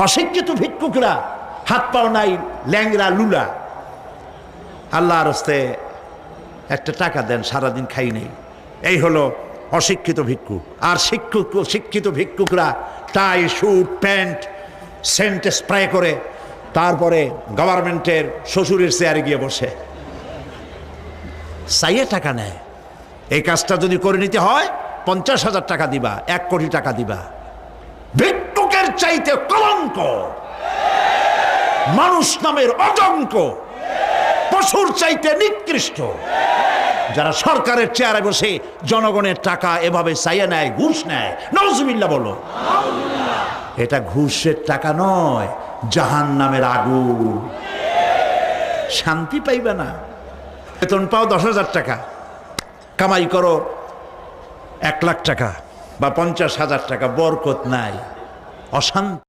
অশিক্ষিত ভিক্ষুকরা, হাত পাও নাই, ল্যাংরা লুলা, আল্লাহর হস্তে একটা টাকা দেন, সারাদিন খাই নেই। এই হলো অশিক্ষিত ভিক্ষুক। আর শিক্ষিত ভিক্ষুকরা টাই, স্যুট, প্যান্ট, সেন্ট স্প্রে করে তারপরে গভর্নমেন্টের শ্বশুরের চেয়ারে গিয়ে বসে চাইয়ে টাকা নেয়। এই কাজটা যদি করে নিতে হয় 50,000 টাকা দিবা, 1 কোটি টাকা দিবা। ভিক্ষুকের চাইতে কলঙ্ক, মানুষ নামের অজঙ্ক, পশুর চাইতে নিকৃষ্ট যারা সরকারের চেয়ারে বসে জনগণের টাকা এভাবে চাইয়ে নেয়, ঘুষ নেয়। নাউজুবিল্লাহ বলো। এটা ঘুষের টাকা নয়, জাহান্নামের আগুন। শান্তি পাইবে না। বেতন পাও 10,000 টাকা, কামাই করো 1 লাখ টাকা বা 50,000 টাকা, বরকত নাই, অশান্তি।